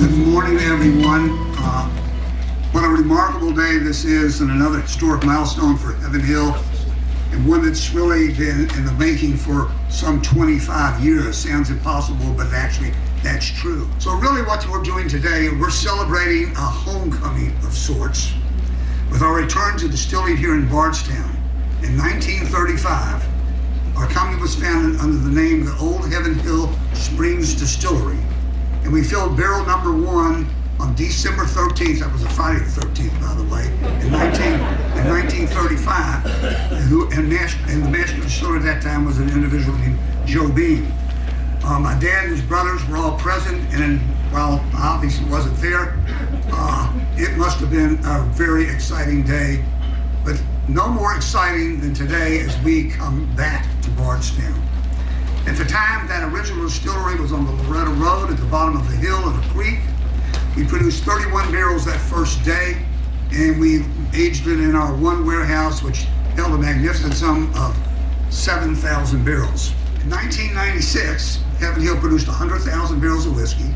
Good morning, everyone. What a remarkable day this is, and another historic milestone for Heaven Hill, and one that's really been in the making for some 25 years. Sounds impossible, but actually that's true. So really what we're doing today, we're celebrating a homecoming of sorts with our return to distilling here in Bardstown. In 1935, our company was founded under the name of the Old Heaven Hill Springs Distillery. And we filled barrel number 1 on December 13th, that was a Friday the 13th, by the way, in 1935. And the master distiller at that time was an individual named Joe Bean. My dad and his brothers were all present, and while I obviously wasn't there, it must have been a very exciting day, but no more exciting than today as we come back to Bardstown. At the time, that original distillery was on the Loretta Road at the bottom of the hill in a creek. We produced 31 barrels that first day, and we aged it in our one warehouse, which held a magnificent sum of 7,000 barrels. In 1996, Heaven Hill produced 100,000 barrels of whiskey,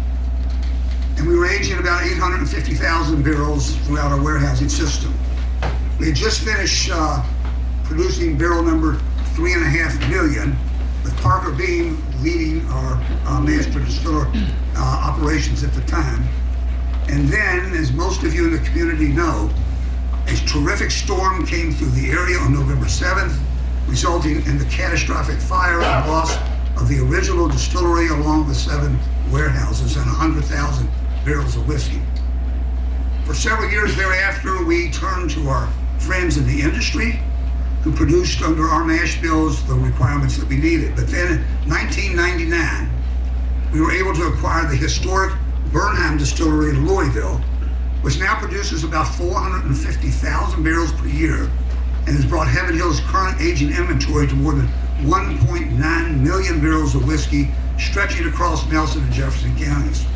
and we were aging about 850,000 barrels throughout our warehousing system. We had just finished producing barrel number 3.5 million, with Parker Beam leading our master distiller operations at the time. And then, as most of you in the community know, a terrific storm came through the area on November 7th, resulting in the catastrophic fire and loss of the original distillery along with 7 warehouses and 100,000 barrels of whiskey. For several years thereafter, we turned to our friends in the industry who produced under our mash bills the requirements that we needed. But then in 1999, we were able to acquire the historic Bourbon distillery in Louisville, which now produces about 450,000 barrels per year and has brought Heaven Hill's current aging inventory to more than 1.9 million barrels of whiskey stretching across Nelson and Jefferson counties.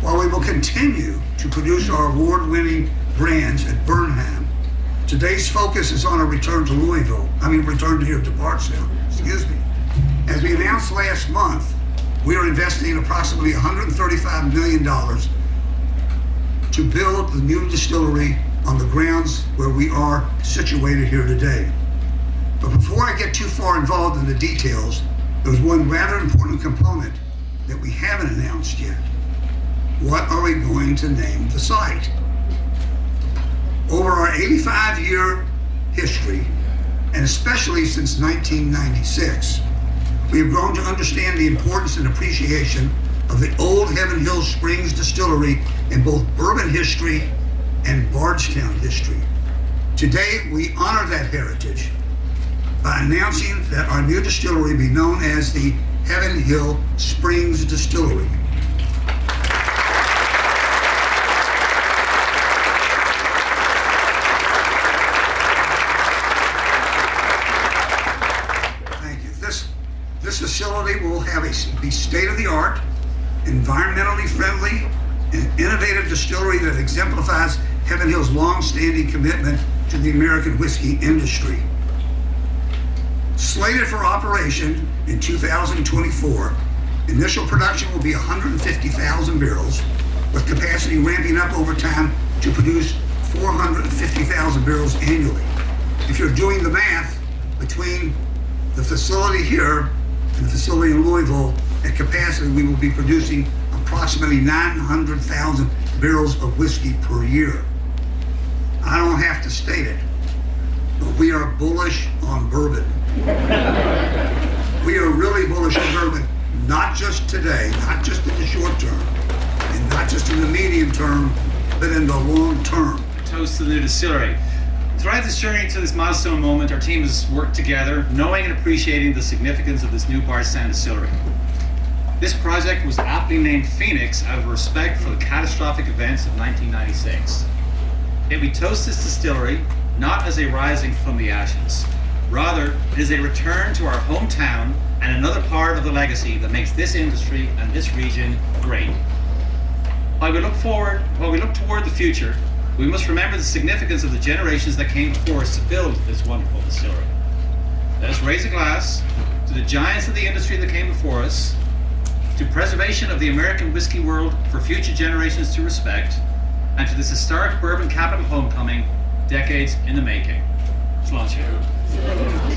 While we will continue to produce our award-winning brands at Bourbon, today's focus is on a return to return here to Bardstown, As we announced last month, we are investing approximately $135 million to build the new distillery on the grounds where we are situated here today. But before I get too far involved in the details, there's one rather important component that we haven't announced yet. What are we going to name the site? Over our 85-year history, and especially since 1996, we have grown to understand the importance and appreciation of the Old Heaven Hill Springs Distillery in both bourbon history and Bardstown history. Today, we honor that heritage by announcing that our new distillery be known as the Heaven Hill Springs Distillery. This facility will be state-of-the-art, environmentally friendly, and innovative distillery that exemplifies Heaven Hill's long-standing commitment to the American whiskey industry. Slated for operation in 2024, initial production will be 150,000 barrels, with capacity ramping up over time to produce 450,000 barrels annually. If you're doing the math between the facility here and the facility in Louisville, at capacity, we will be producing approximately 900,000 barrels of whiskey per year. I don't have to state it, but we are bullish on bourbon. We are really bullish on bourbon, not just today, not just in the short term, and not just in the medium term, but in the long term. Toast to the new distillery. Throughout this journey to this milestone moment, our team has worked together, knowing and appreciating the significance of this new Bardstown distillery. This project was aptly named Phoenix out of respect for the catastrophic events of 1996. Yet we toast this distillery not as a rising from the ashes. Rather, it is a return to our hometown and another part of the legacy that makes this industry and this region great. While we look toward the future, we must remember the significance of the generations that came before us to build this wonderful distillery. Let us raise a glass to the giants of the industry that came before us, to preservation of the American whiskey world for future generations to respect, and to this historic bourbon capital homecoming, decades in the making. Sláinte.